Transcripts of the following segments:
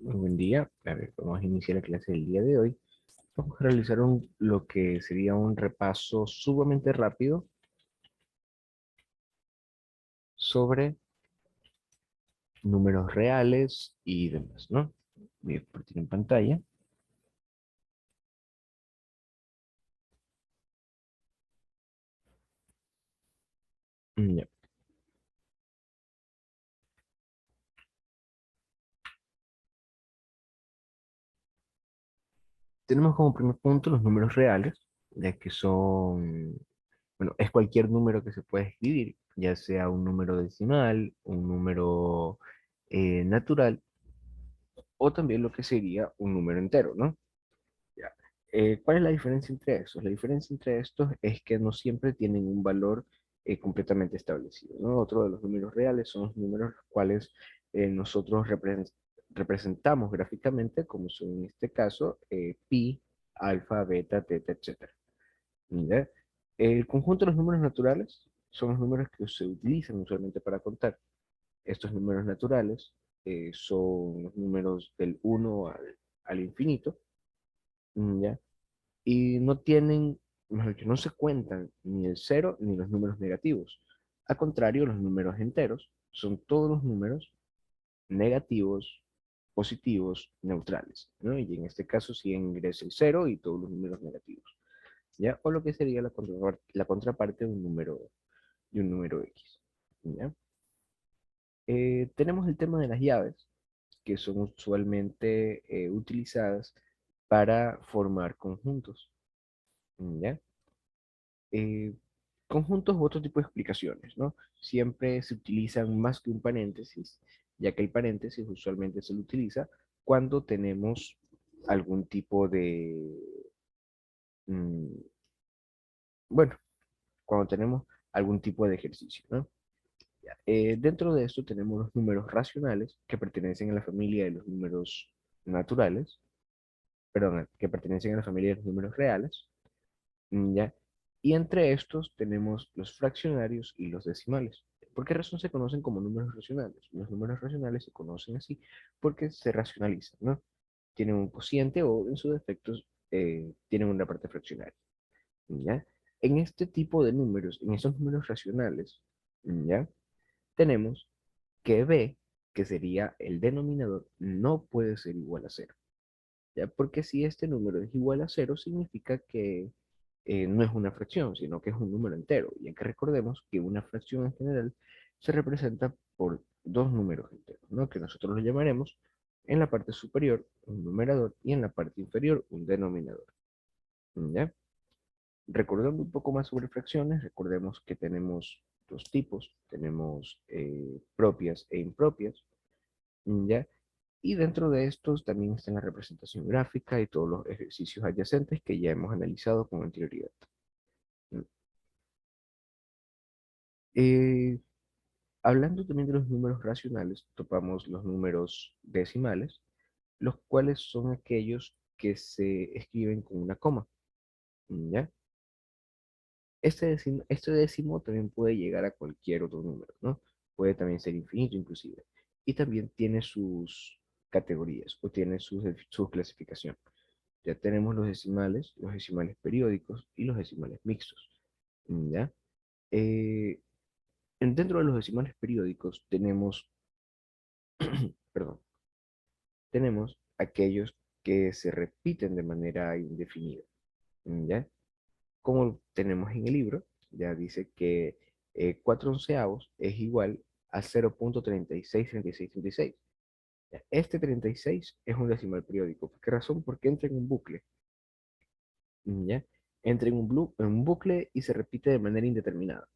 Muy buen día. A ver, vamos a iniciar la clase del día de hoy. Vamos a realizar lo que sería un repaso sumamente rápido sobre números reales y demás, ¿no? Voy a compartir en pantalla. Ya. Tenemos como primer punto los números reales, ya que son, bueno, es cualquier número que se puede escribir, ya sea un número decimal, un número natural, o también lo que sería un número entero, ¿no? Ya. ¿Cuál es la diferencia entre estos? La diferencia entre estos es que no siempre tienen un valor completamente establecido, ¿no? Otro de los números reales son los números los cuales nosotros representamos gráficamente, como son en este caso pi, alfa, beta, teta, etcétera. ¿Ya? El conjunto de los números naturales son los números que se utilizan usualmente para contar. Estos números naturales son los números del 1 al infinito, ¿ya? Y no tienen, mejor dicho, no se cuentan ni el cero ni los números negativos. Al contrario, los números enteros son todos los números negativos, positivos, neutrales, ¿no? Y en este caso sí ingresa el cero y todos los números negativos, ¿ya? O lo que sería la contraparte de un número X, ¿ya? Tenemos el tema de las llaves, que son usualmente utilizadas para formar conjuntos, ¿ya? eh, Conjuntos u otro tipo de explicaciones, ¿no? Siempre se utilizan más que un paréntesis, ya que el paréntesis usualmente se lo utiliza cuando tenemos algún tipo de, mm, bueno, cuando tenemos algún tipo de ejercicio, ¿no? Dentro de esto tenemos los números racionales que pertenecen a la familia de los números naturales, perdón, que pertenecen a la familia de los números reales, ¿ya? Y entre estos tenemos los fraccionarios y los decimales. ¿Por qué razón se conocen como números racionales? Los números racionales se conocen así porque se racionalizan, ¿no? Tienen un cociente o en sus defectos tienen una parte fraccionaria, ¿ya? En este tipo de números, en estos números racionales, ¿ya? Tenemos que b, que sería el denominador, no puede ser igual a cero, ¿ya? Porque si este número es igual a cero, significa que no es una fracción, sino que es un número entero, ya que recordemos que una fracción en general se representa por dos números enteros, ¿no? Que nosotros lo llamaremos en la parte superior un numerador y en la parte inferior un denominador, ¿ya? Recordando un poco más sobre fracciones, recordemos que tenemos dos tipos, tenemos propias e impropias, ¿ya? Y dentro de estos también está la representación gráfica y todos los ejercicios adyacentes que ya hemos analizado con anterioridad. Eh, Hablando también de los números racionales, topamos los números decimales, los cuales son aquellos que se escriben con una coma, ¿ya? Este décimo también puede llegar a cualquier otro número, ¿no? Puede también ser infinito inclusive. Y también tiene sus categorías o tiene su clasificación. Ya tenemos los decimales periódicos y los decimales mixtos, ¿ya? Eh, Dentro de los decimales periódicos tenemos, perdón, tenemos aquellos que se repiten de manera indefinida, ¿ya? Como tenemos en el libro, ya dice que 4 onceavos es igual a 0.363636. Ya, este 36 es un decimal periódico. ¿Por qué razón? Porque entra en un bucle, ¿ya? Entra en un bucle y se repite de manera indeterminada.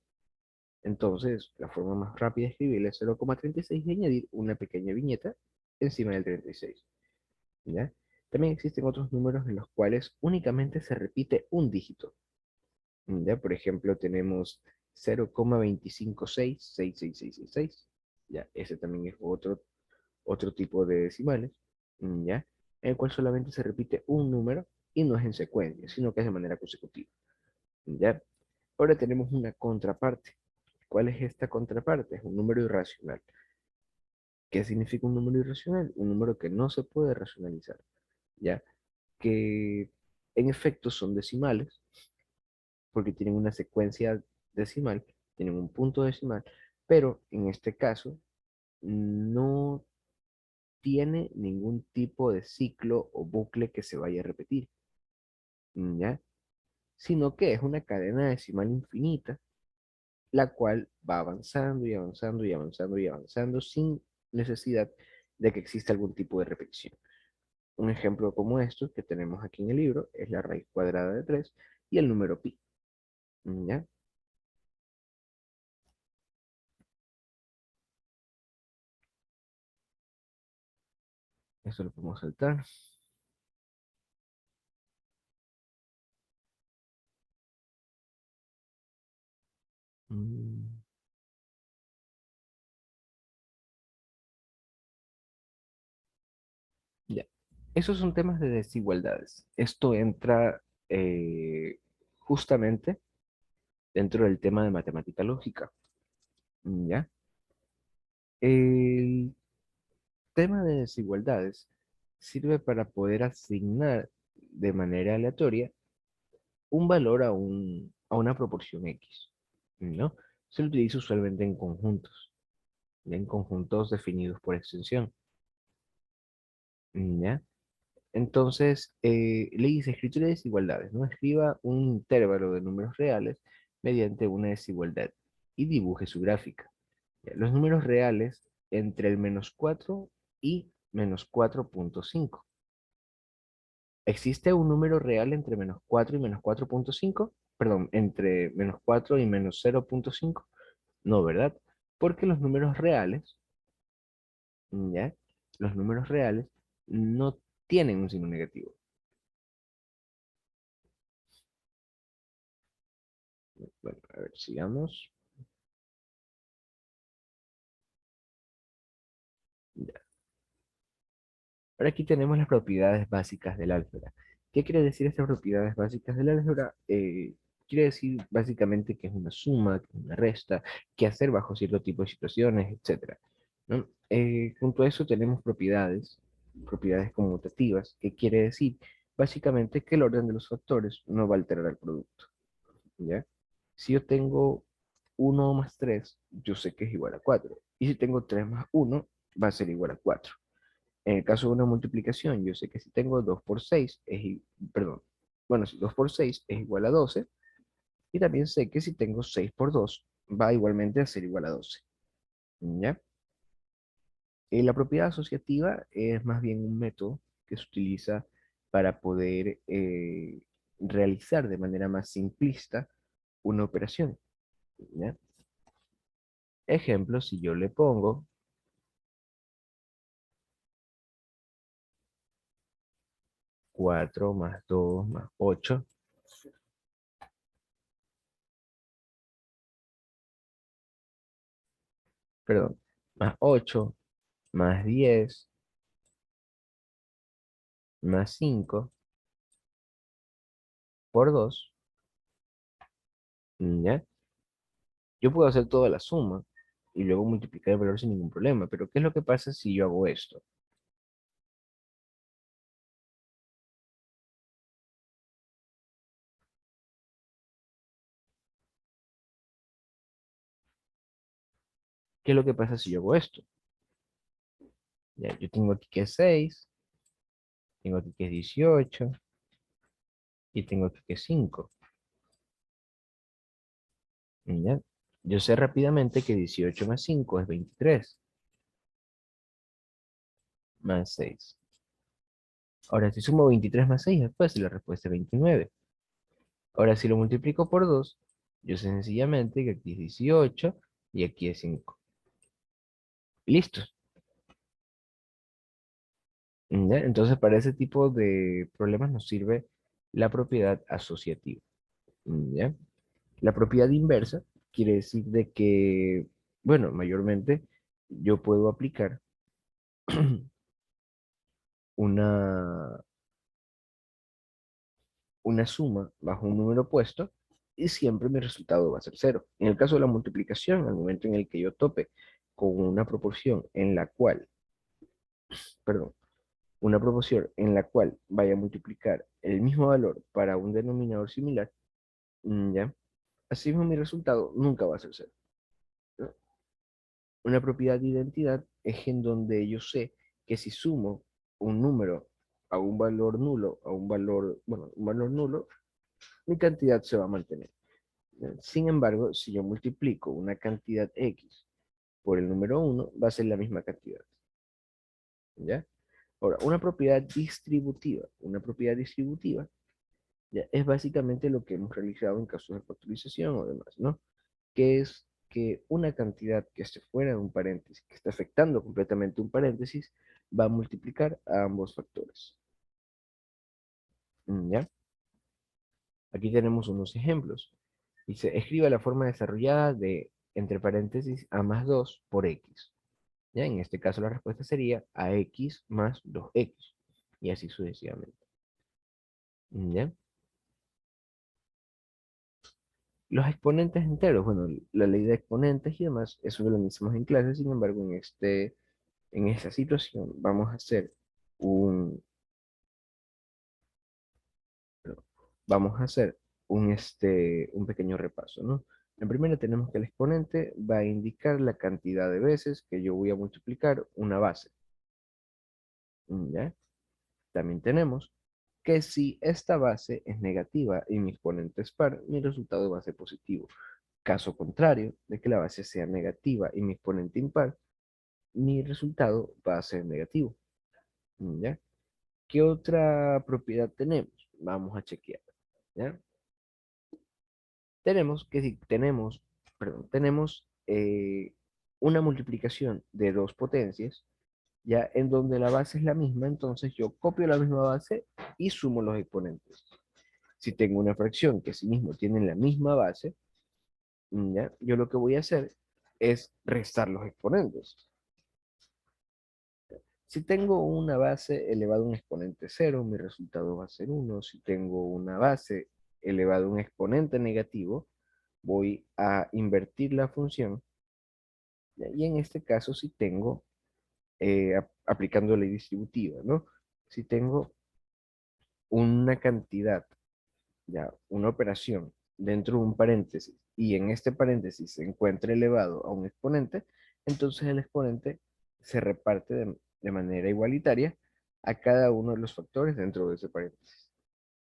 Entonces, la forma más rápida de escribirle es 0,36 y seis y añadir una pequeña viñeta encima del 36. ¿Ya? También existen otros números en los cuales únicamente se repite un dígito. ¿Ya? Por ejemplo, tenemos 0,2566666. ¿Ya? Ese también es otro tipo de decimales. ¿Ya? En el cual solamente se repite un número y no es en secuencia, sino que es de manera consecutiva. ¿Ya? Ahora tenemos una contraparte. ¿Cuál es esta contraparte? Es un número irracional. ¿Qué significa un número irracional? Un número que no se puede racionalizar, ¿ya? Que en efecto son decimales, porque tienen una secuencia decimal, tienen un punto decimal, pero en este caso no tiene ningún tipo de ciclo o bucle que se vaya a repetir, ¿ya? Sino que es una cadena decimal infinita, la cual va avanzando y avanzando y avanzando y avanzando sin necesidad de que exista algún tipo de repetición. Un ejemplo como esto que tenemos aquí en el libro es la raíz cuadrada de 3 y el número pi, ¿ya? Eso lo podemos saltar. Mm, ya. Esos son temas de desigualdades. Esto entra justamente dentro del tema de matemática lógica, ¿ya? El tema de desigualdades sirve para poder asignar de manera aleatoria un valor a una proporción X, ¿no? Se lo utiliza usualmente en conjuntos definidos por extensión, ¿ya? Entonces, le dice escritura de desigualdades, ¿no? Escriba un intervalo de números reales mediante una desigualdad y dibuje su gráfica. Ya, los números reales entre el -4 y -4,5. ¿Existe un número real entre -4 y -4,5? Perdón, entre -4 y -0,5. No, ¿verdad? Porque los números reales, ¿ya? Los números reales no tienen un signo negativo. Bueno, a ver, sigamos. Ya. Ahora aquí tenemos las propiedades básicas del álgebra. ¿Qué quiere decir estas propiedades básicas del álgebra? Quiere decir básicamente que es una suma, que es una resta, qué hacer bajo cierto tipo de situaciones, etcétera, ¿no? Junto a eso tenemos propiedades conmutativas, que quiere decir básicamente que el orden de los factores no va a alterar el producto, ¿ya? Si yo tengo 1 más 3, yo sé que es igual a 4. Y si tengo 3 más 1, va a ser igual a 4. En el caso de una multiplicación, yo sé que si tengo 2 por 6 perdón, bueno, si 2 por 6 es igual a 12, y también sé que si tengo 6 por 2 va igualmente a ser igual a 12, ¿ya? La propiedad asociativa es más bien un método que se utiliza para poder realizar de manera más simplista una operación, ¿ya? Ejemplo, si yo le pongo 4 más 2 más 8, perdón, más 8 más 10 más 5 por 2, ¿ya? Yo puedo hacer toda la suma y luego multiplicar el valor sin ningún problema, pero ¿qué es lo que pasa si yo hago esto? ¿Qué es lo que pasa si yo hago esto? Ya, yo tengo aquí que es 6, tengo aquí que es 18 y tengo aquí que es 5, ¿ya? Yo sé rápidamente que 18 más 5 es 23, más 6. Ahora, si sumo 23 más 6, después la respuesta es 29. Ahora, si lo multiplico por 2, yo sé sencillamente que aquí es 18 y aquí es 5. Listo. ¿Ya? Entonces, para ese tipo de problemas nos sirve la propiedad asociativa. ¿Ya? La propiedad inversa quiere decir de que, bueno, mayormente yo puedo aplicar una, una suma bajo un número opuesto y siempre mi resultado va a ser cero. En el caso de la multiplicación, al momento en el que yo tope con una proporción en la cual vaya a multiplicar el mismo valor para un denominador similar, ¿ya? Así mismo mi resultado nunca va a ser cero, ¿no? Una propiedad de identidad es en donde yo sé que si sumo un número a un valor nulo, un valor nulo, mi cantidad se va a mantener, ¿ya? Sin embargo, si yo multiplico una cantidad X por el número uno, va a ser la misma cantidad, ¿ya? Ahora, una propiedad distributiva, ¿ya? Es básicamente lo que hemos realizado en casos de factorización o demás, ¿no? Que es que una cantidad que esté fuera de un paréntesis, que esté afectando completamente un paréntesis, va a multiplicar a ambos factores, ¿ya? Aquí tenemos unos ejemplos. Dice, escriba la forma desarrollada de, entre paréntesis, a más 2 por x. ¿Ya? En este caso la respuesta sería ax más 2x. Y así sucesivamente. ¿Ya? Los exponentes enteros, bueno, la ley de exponentes y demás, eso lo mismos en clase, sin embargo, en esta situación vamos a hacer un, perdón, vamos a hacer un pequeño repaso, ¿no? En primera tenemos que el exponente va a indicar la cantidad de veces que yo voy a multiplicar una base, ¿ya? También tenemos que si esta base es negativa y mi exponente es par, mi resultado va a ser positivo. Caso contrario, de que la base sea negativa y mi exponente impar, mi resultado va a ser negativo, ¿ya? ¿Qué otra propiedad tenemos? Vamos a chequear, ¿ya? Tenemos que si tenemos, perdón, tenemos una multiplicación de dos potencias, ya en donde la base es la misma, entonces yo copio la misma base y sumo los exponentes. Si tengo una fracción que sí mismo tiene la misma base, ¿ya? Yo lo que voy a hacer es restar los exponentes. Si tengo una base elevada a un exponente cero, mi resultado va a ser uno. Si tengo una base elevada a un exponente negativo, voy a invertir la función. ¿Ya? Y en este caso, si tengo, aplicando ley distributiva, ¿no? Si tengo una cantidad, ya, una operación dentro de un paréntesis y en este paréntesis se encuentra elevado a un exponente, entonces el exponente se reparte de manera igualitaria a cada uno de los factores dentro de ese paréntesis,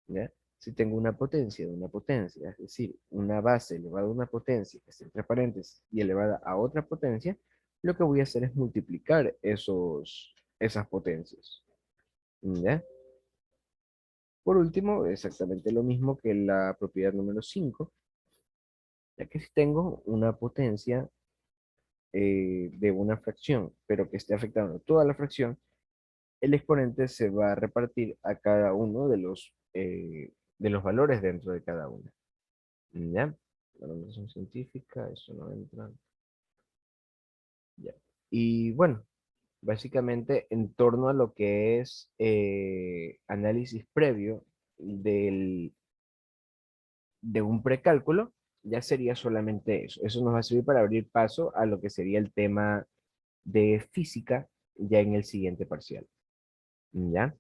¿ya? Si tengo una potencia de una potencia, es decir, una base elevada a una potencia que está entre paréntesis y elevada a otra potencia, lo que voy a hacer es multiplicar esas potencias, ¿ya? Por último, exactamente lo mismo que la propiedad número 5, ya que si tengo una potencia de una fracción, pero que esté afectando toda la fracción, el exponente se va a repartir a cada uno de los valores dentro de cada una. ¿Ya? La notación científica, eso no entra. Ya. Y bueno, básicamente en torno a lo que es análisis previo de un precálculo, ya sería solamente eso. Eso nos va a servir para abrir paso a lo que sería el tema de física ya en el siguiente parcial. ¿Ya?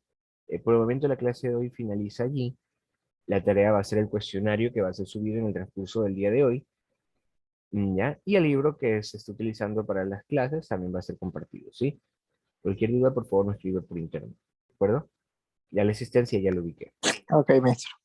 Por el momento la clase de hoy finaliza allí. La tarea va a ser el cuestionario que va a ser subido en el transcurso del día de hoy. ¿Ya? Y el libro que se está utilizando para las clases también va a ser compartido, ¿sí? Cualquier duda, por favor, me escribe por internet. ¿De acuerdo? Ya la existencia ya lo ubiqué. Ok, maestro.